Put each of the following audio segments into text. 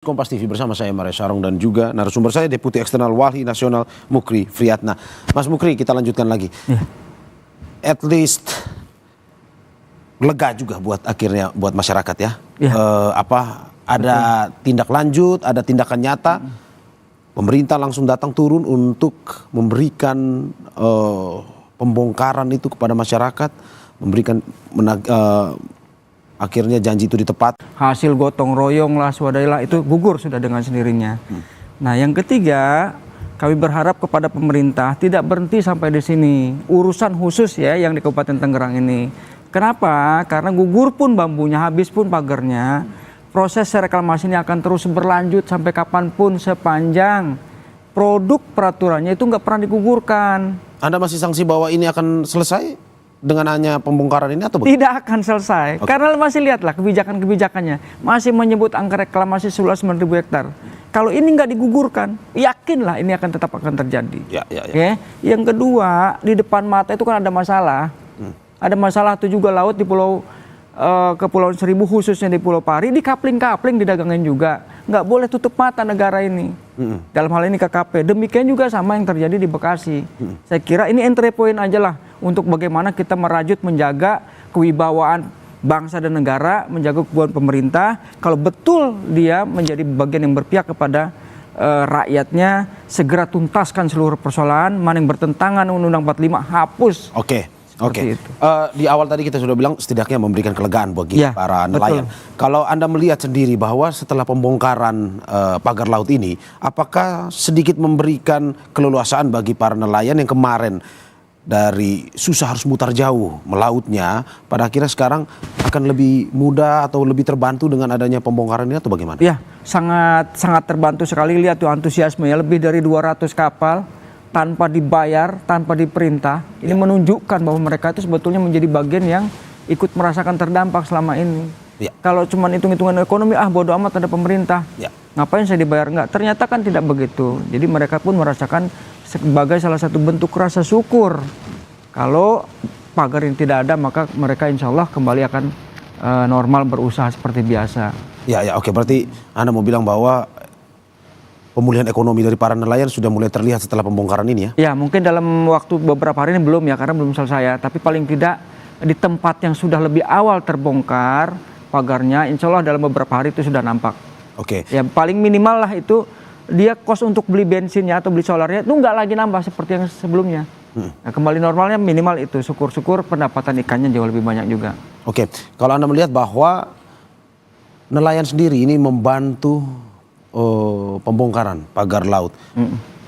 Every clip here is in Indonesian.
Kompas TV bersama saya Maria Sarong dan juga narasumber saya Deputi Eksternal Walhi Nasional Mukri Friyatna. Mas Mukri, kita lanjutkan lagi. At least lega juga buat akhirnya buat masyarakat ya. Ada tindak lanjut, ada tindakan nyata. Pemerintah langsung datang turun untuk memberikan pembongkaran itu kepada masyarakat, memberikan akhirnya janji itu ditepat. Hasil gotong royong lah, swadaya itu gugur sudah dengan sendirinya. Nah, yang ketiga, kami berharap kepada pemerintah tidak berhenti sampai di sini. Urusan khusus ya yang di Kabupaten Tangerang ini. Kenapa? Karena gugur pun bambunya, habis pun pagarnya. Proses reklamasi ini akan terus berlanjut sampai kapanpun sepanjang produk peraturannya itu nggak pernah digugurkan. Anda masih sanksi bahwa ini akan selesai dengan hanya pembongkaran ini atau tidak akan selesai? Karena masih lihatlah kebijakan-kebijakannya masih menyebut angka reklamasi seluas 9.000 hektar. Kalau ini nggak digugurkan, yakinlah ini akan tetap terjadi. Okay? Yang kedua, di depan mata itu kan ada masalah. Ada masalah itu juga laut di Kepulauan Seribu, khususnya di Pulau Pari, di kapling-kapling didagangin juga. Nggak boleh tutup mata negara ini. Dalam hal ini KKP. Demikian juga sama yang terjadi di Bekasi. Saya kira ini entry point aja lah untuk bagaimana kita merajut menjaga kewibawaan bangsa dan negara, menjaga kewibawaan pemerintah. Kalau betul dia menjadi bagian yang berpihak kepada rakyatnya, segera tuntaskan seluruh persoalan. Mana yang bertentangan Undang-Undang 45 hapus. Oke. Di awal tadi kita sudah bilang setidaknya memberikan kelegaan bagi para nelayan. Kalau Anda melihat sendiri bahwa setelah pembongkaran pagar laut ini, apakah sedikit memberikan keleluasaan bagi para nelayan yang kemarin dari susah harus mutar jauh melautnya, pada akhirnya sekarang akan lebih mudah atau lebih terbantu dengan adanya pembongkaran ini atau bagaimana? Ya, sangat terbantu sekali. Lihat tuh antusiasme ya, lebih dari 200 kapal tanpa dibayar, tanpa diperintah. Ini menunjukkan bahwa mereka itu sebetulnya menjadi bagian yang ikut merasakan terdampak selama ini. Kalau cuma hitung-hitungan ekonomi, bodo amat ada pemerintah. Ngapain saya dibayar? Enggak. Ternyata kan tidak begitu. Jadi mereka pun merasakan sebagai salah satu bentuk rasa syukur. Kalau pagar ini tidak ada, maka mereka insya Allah kembali akan normal berusaha seperti biasa. Oke. Berarti Anda mau bilang bahwa pemulihan ekonomi dari para nelayan sudah mulai terlihat setelah pembongkaran ini ya? Ya, mungkin dalam waktu beberapa hari ini belum ya, karena belum selesai ya. Tapi paling tidak di tempat yang sudah lebih awal terbongkar pagarnya, insya Allah dalam beberapa hari itu sudah nampak. Oke. Ya, paling minimal lah itu dia kos untuk beli bensinnya atau beli solarnya itu nggak lagi nambah seperti yang sebelumnya. Nah, kembali normalnya minimal itu. Syukur-syukur pendapatan ikannya jauh lebih banyak juga. Oke, kalau Anda melihat bahwa nelayan sendiri ini membantu pembongkaran pagar laut.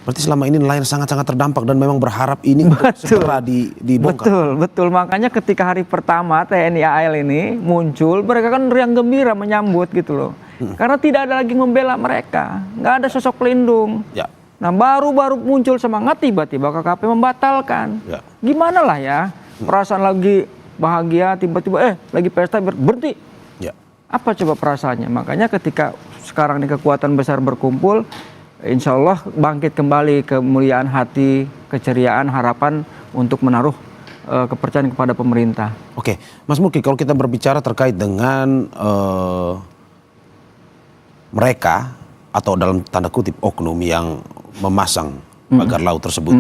Berarti selama ini nelayan sangat-sangat terdampak dan memang berharap ini segera dibongkar. Betul. Makanya ketika hari pertama TNI AL ini muncul, mereka kan riang gembira menyambut gitu loh. Karena tidak ada lagi membela mereka, nggak ada sosok pelindung. Nah, baru muncul semangat, tiba-tiba KKP membatalkan. Gimana lah ya, perasaan lagi bahagia, tiba-tiba lagi pesta berhenti. Apa coba perasaannya? Makanya ketika sekarang ini kekuatan besar berkumpul, insya Allah bangkit kembali kemuliaan hati, keceriaan, harapan untuk menaruh kepercayaan kepada pemerintah. Oke, Mas Mukri, kalau kita berbicara terkait dengan mereka atau dalam tanda kutip oknum yang memasang pagar laut tersebut,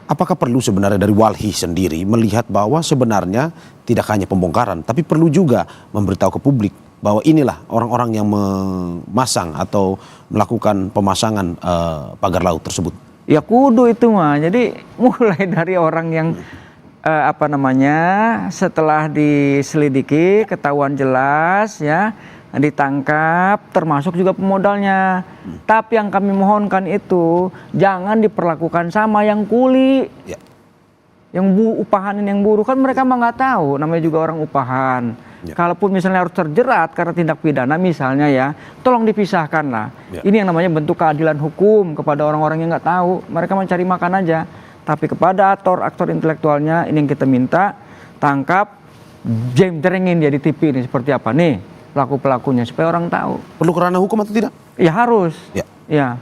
apakah perlu sebenarnya dari Walhi sendiri melihat bahwa sebenarnya tidak hanya pembongkaran, tapi perlu juga memberitahu ke publik bahwa inilah orang-orang yang memasang atau melakukan pemasangan pagar laut tersebut? Ya kudu itu mah. Jadi mulai dari orang yang setelah diselidiki ketahuan jelas ya, ditangkap, termasuk juga pemodalnya. Tapi yang kami mohonkan itu jangan diperlakukan sama yang kuli. Yang upahanin yang buruh, kan mereka mah nggak tahu, namanya juga orang upahan. Kalaupun misalnya harus terjerat karena tindak pidana misalnya ya, tolong dipisahkan lah. Ini yang namanya bentuk keadilan hukum kepada orang-orang yang nggak tahu. Mereka mencari makan aja. Tapi kepada aktor intelektualnya ini yang kita minta, tangkap, jemterengin dia di TV ini seperti apa nih pelaku-pelakunya supaya orang tahu. Perlu kerana hukum atau tidak? Ya harus. Ya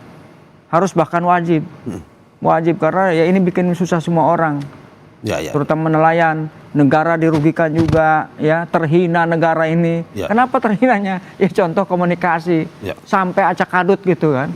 harus, bahkan wajib. Wajib, karena ya ini bikin susah semua orang. Terutama nelayan. negara dirugikan juga, ya, terhina negara ini. Kenapa terhinanya? Ya contoh komunikasi, sampai acak adut gitu kan.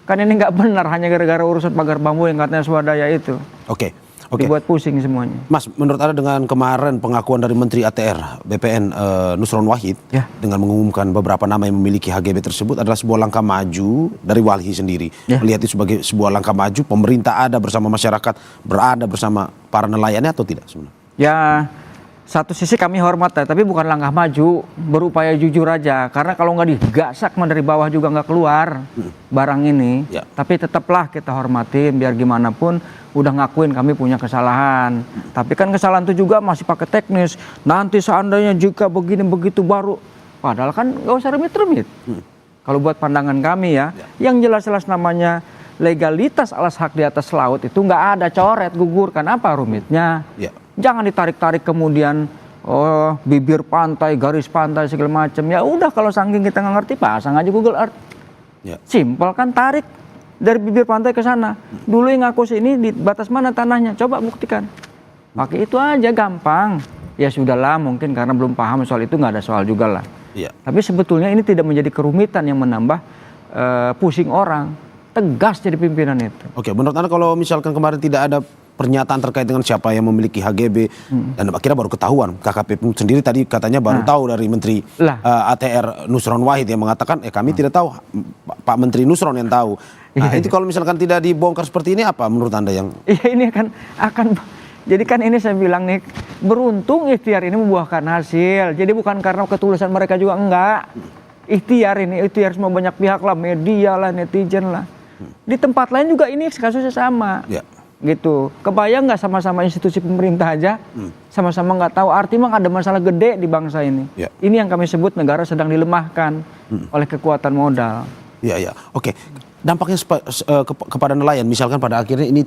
Kan ini nggak benar hanya gara-gara urusan pagar bambu yang katanya swadaya itu. Oke. Dibuat pusing semuanya. Mas, menurut Anda dengan kemarin pengakuan dari Menteri ATR BPN Nusron Wahid dengan mengumumkan beberapa nama yang memiliki HGB tersebut adalah sebuah langkah maju dari Walhi sendiri. Melihat itu sebagai sebuah langkah maju, pemerintah ada bersama masyarakat, berada bersama para nelayannya atau tidak sebenarnya? Ya, satu sisi kami hormat ya, tapi bukan langkah maju, berupaya jujur aja. Karena kalau nggak digasak dari bawah juga nggak keluar barang ini. Tapi tetaplah kita hormatin, biar gimana pun udah ngakuin kami punya kesalahan. Tapi kan kesalahan itu juga masih pakai teknis. Nanti seandainya jika begini begitu baru, padahal kan nggak usah rumit-rumit. Kalau buat pandangan kami ya, yang jelas-jelas namanya legalitas alas hak di atas laut itu nggak ada coret, gugurkan, apa rumitnya? Jangan ditarik-tarik kemudian bibir pantai, garis pantai segala macam. Ya udah, kalau saking kita nggak ngerti, pasang aja Google Earth. Simpel kan, tarik dari bibir pantai ke sana. Dulu yang ngaku sini di batas mana tanahnya, coba buktikan. Pakai itu aja, gampang. Ya sudahlah, mungkin karena belum paham soal itu, nggak ada soal juga lah. Tapi sebetulnya ini tidak menjadi kerumitan yang menambah pusing orang. Tegas jadi pimpinan itu. Oke, menurut Anda kalau misalkan kemarin tidak ada pernyataan terkait dengan siapa yang memiliki HGB dan akhirnya baru ketahuan, KKP sendiri tadi katanya baru tahu dari Menteri ATR Nusron Wahid yang mengatakan kami tidak tahu, Pak Menteri Nusron yang tahu. Nah, itu kalau misalkan tidak dibongkar seperti ini, apa menurut Anda yang? Iya, ini akan jadi kan ini saya bilang nih, beruntung ikhtiar ini membuahkan hasil. Jadi bukan karena ketulusan mereka juga, enggak. Ikhtiar semua banyak pihak lah, media lah, netizen lah. Di tempat lain juga ini kasusnya sama. Gitu. Kebayang nggak sama-sama institusi pemerintah aja, sama-sama nggak tahu, arti memang ada masalah gede di bangsa ini. Ini yang kami sebut negara sedang dilemahkan oleh kekuatan modal. Oke. Dampaknya kepada nelayan, misalkan pada akhirnya ini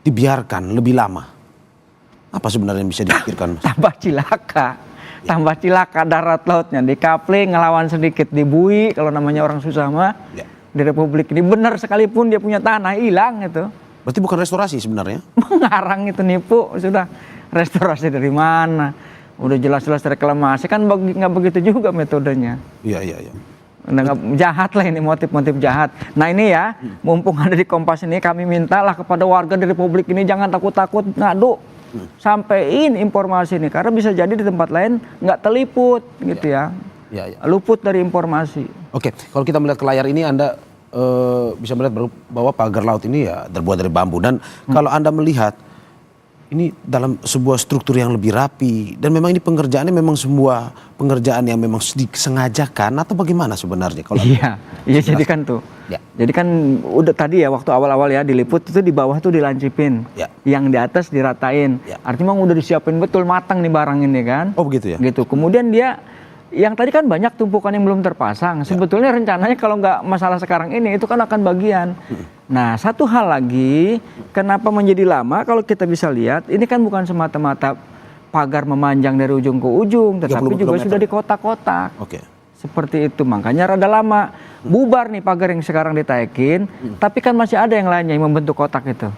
dibiarkan lebih lama, apa sebenarnya yang bisa dipikirkan, Mas? Tambah cilaka darat lautnya, di Kapling ngelawan sedikit, di Bui kalau namanya orang susah mah, di Republik ini benar sekalipun dia punya tanah hilang itu. Berarti bukan restorasi sebenarnya? Mengarang itu, nipu. Sudah, restorasi dari mana? Udah jelas-jelas reklamasi, kan nggak begitu juga metodenya. Jahat lah ini, motif-motif jahat. Nah ini ya, mumpung ada di Kompas ini, kami mintalah kepada warga di Republik ini jangan takut-takut ngadu. Sampein informasi ini, karena bisa jadi di tempat lain nggak terliput gitu ya. Luput dari informasi. Oke, kalau kita melihat ke layar ini, Anda bisa melihat bahwa pagar laut ini ya terbuat dari bambu, dan kalau Anda melihat ini dalam sebuah struktur yang lebih rapi, dan memang ini pengerjaannya memang sebuah pengerjaan yang memang disengajakan atau bagaimana sebenarnya? Kalau jadi kan tuh. Jadi kan udah tadi ya waktu awal-awal ya diliput itu di bawah tuh dilancipin, yang di atas diratain. Artinya memang udah disiapin betul, matang nih barang ini kan. Oh begitu ya? Gitu. Kemudian dia yang tadi kan banyak tumpukan yang belum terpasang. Sebetulnya rencananya kalau nggak masalah sekarang ini, itu kan akan bagian. Nah, satu hal lagi, kenapa menjadi lama? Kalau kita bisa lihat, ini kan bukan semata-mata pagar memanjang dari ujung ke ujung, tetapi juga sudah di kotak-kotak. Seperti itu, makanya rada lama. Bubar nih pagar yang sekarang ditaikin, tapi kan masih ada yang lainnya yang membentuk kotak itu.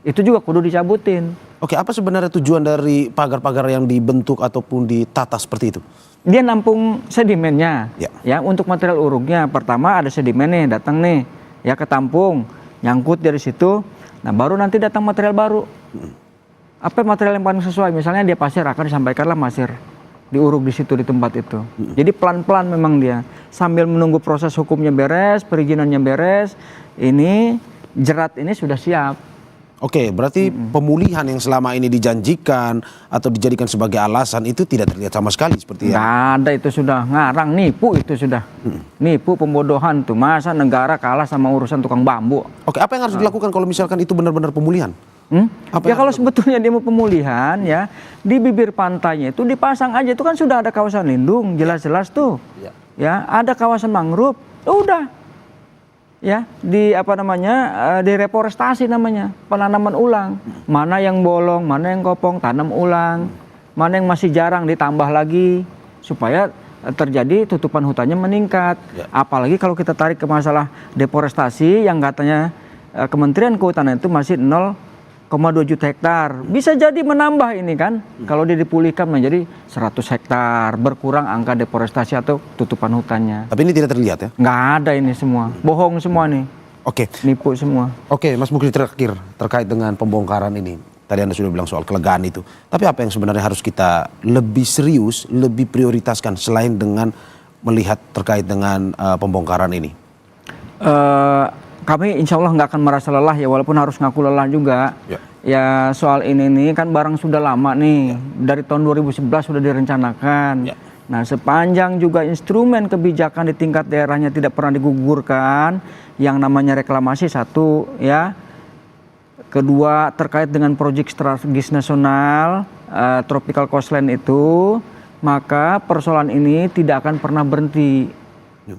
Itu juga kudu dicabutin. Oke, apa sebenarnya tujuan dari pagar-pagar yang dibentuk ataupun ditata seperti itu? Dia nampung sedimennya, ya untuk material uruknya. Pertama ada sedimen nih, datang nih, ya ketampung, nyangkut dari situ. Nah baru nanti datang material baru. Apa material yang paling sesuai? Misalnya dia pasir, akan disampaikanlah pasir, diuruk di situ di tempat itu. Jadi pelan-pelan memang dia, sambil menunggu proses hukumnya beres, perizinannya beres. Ini jerat ini sudah siap. Oke, berarti pemulihan yang selama ini dijanjikan atau dijadikan sebagai alasan itu tidak terlihat sama sekali seperti yang... Nggak ada, itu sudah ngarang, nipu itu sudah. Nipu, pembodohan tuh. Masa negara kalah sama urusan tukang bambu? Oke, apa yang harus dilakukan kalau misalkan itu benar-benar pemulihan? Ya kalau sebetulnya dia mau pemulihan ya, di bibir pantainya itu dipasang aja, itu kan sudah ada kawasan lindung, jelas-jelas tuh. Ya, ada kawasan mangrove, udah. Ya, direforestasi namanya, penanaman ulang. Mana yang bolong, mana yang kopong, tanam ulang. Mana yang masih jarang ditambah lagi supaya terjadi tutupan hutannya meningkat. Apalagi kalau kita tarik ke masalah deforestasi yang katanya Kementerian Kehutanan itu masih 0,0 juta hektar. Bisa jadi menambah ini kan, kalau dia dipulihkan menjadi 100 hektar, berkurang angka deforestasi atau tutupan hutannya. Tapi ini tidak terlihat ya? Nggak ada ini semua, bohong semua nih. Oke. Nipu semua. Oke, Mas Mukri, terakhir terkait dengan pembongkaran ini. Tadi Anda sudah bilang soal kelegaan itu. Tapi apa yang sebenarnya harus kita lebih serius, lebih prioritaskan selain dengan melihat terkait dengan pembongkaran ini? Kami insya Allah nggak akan merasa lelah ya, walaupun harus ngaku lelah juga. Ya soal ini nih kan barang sudah lama nih, dari tahun 2011 sudah direncanakan. Nah sepanjang juga instrumen kebijakan di tingkat daerahnya tidak pernah digugurkan, yang namanya reklamasi satu ya. Kedua terkait dengan proyek strategis nasional, tropical coastline itu, maka persoalan ini tidak akan pernah berhenti.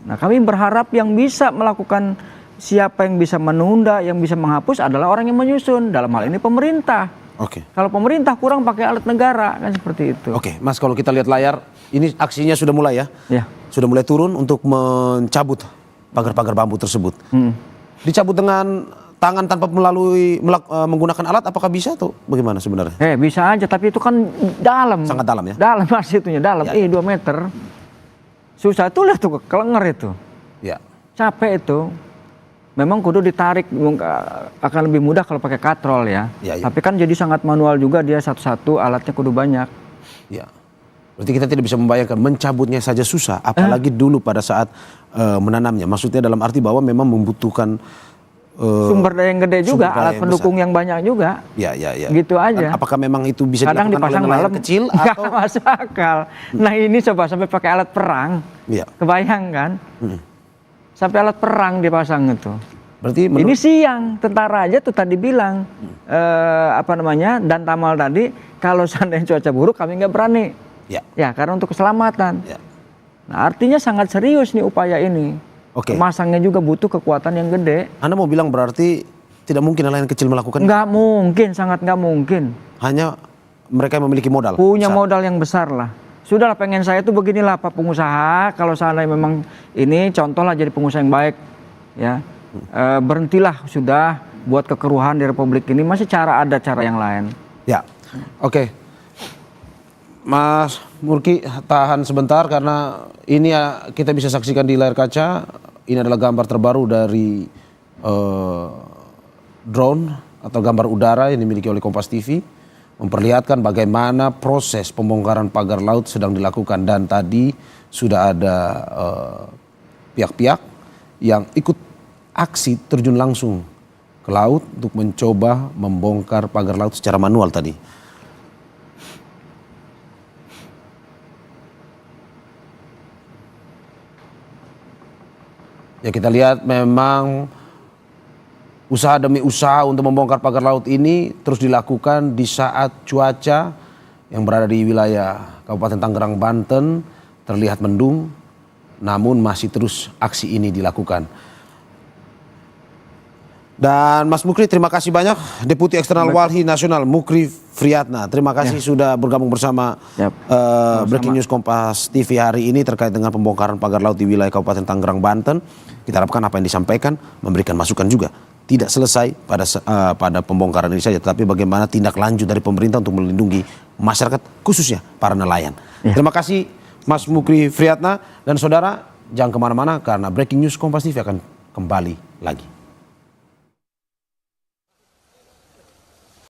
Nah kami berharap yang bisa melakukan, siapa yang bisa menunda, yang bisa menghapus adalah orang yang menyusun. Dalam hal ini pemerintah. Kalau pemerintah kurang pakai alat negara, kan seperti itu. Mas, kalau kita lihat layar, ini aksinya sudah mulai ya? Sudah mulai turun untuk mencabut pagar-pagar bambu tersebut. Dicabut dengan tangan tanpa menggunakan alat, apakah bisa atau bagaimana sebenarnya? Bisa aja, tapi itu kan dalam. Sangat dalam ya? Dalam masih itunya, dalam. 2 meter. Susah tuh, lihat tuh, kelenger itu. Capek itu. Memang kudu ditarik, akan lebih mudah kalau pakai katrol ya. Tapi kan jadi sangat manual juga, dia satu-satu alatnya kudu banyak. Berarti kita tidak bisa membayangkan mencabutnya saja susah, apalagi dulu pada saat menanamnya. Maksudnya dalam arti bahwa memang membutuhkan sumber daya yang gede juga, alat pendukung yang banyak juga. Gitu aja. Apakah memang itu bisa kadang dilakukan dipasang oleh nelayan dalam kecil nggak atau masuk akal. Nah ini coba sampai pakai alat perang, kebayang kan? Sampai alat perang dipasang itu. Berarti ini siang, tentara aja tuh tadi bilang dan Tamal tadi, kalau seandainya cuaca buruk kami nggak berani. Ya karena untuk keselamatan. Nah artinya sangat serius nih upaya ini. Masangnya juga butuh kekuatan yang gede. Anda mau bilang berarti tidak mungkin nelayan kecil melakukan? Nggak mungkin, sangat nggak mungkin. Hanya mereka yang memiliki modal? Punya modal yang besar lah. Sudahlah, pengen saya tuh beginilah Pak pengusaha, kalau seandainya memang ini contohlah jadi pengusaha yang baik ya, berhentilah sudah buat kekeruhan di Republik ini, masih ada cara yang lain. Mas Murki, tahan sebentar karena ini kita bisa saksikan di layar kaca. Ini adalah gambar terbaru dari drone atau gambar udara yang dimiliki oleh Kompas TV, memperlihatkan bagaimana proses pembongkaran pagar laut sedang dilakukan. Dan tadi sudah ada pihak-pihak yang ikut aksi terjun langsung ke laut untuk mencoba membongkar pagar laut secara manual tadi. Ya kita lihat memang usaha demi usaha untuk membongkar pagar laut ini terus dilakukan di saat cuaca yang berada di wilayah Kabupaten Tangerang, Banten terlihat mendung, namun masih terus aksi ini dilakukan. Dan Mas Mukri, terima kasih banyak, Deputi Eksternal Walhi Nasional Mukri Friatna. Terima kasih sudah bergabung bersama Breaking News Kompas TV hari ini terkait dengan pembongkaran pagar laut di wilayah Kabupaten Tangerang, Banten. Kita harapkan apa yang disampaikan memberikan masukan juga. Tidak selesai pada pembongkaran ini saja, tapi bagaimana tindak lanjut dari pemerintah untuk melindungi masyarakat, khususnya para nelayan. Terima kasih Mas Mukri Friatna, dan saudara jangan kemana-mana karena Breaking News Kompas TV akan kembali lagi.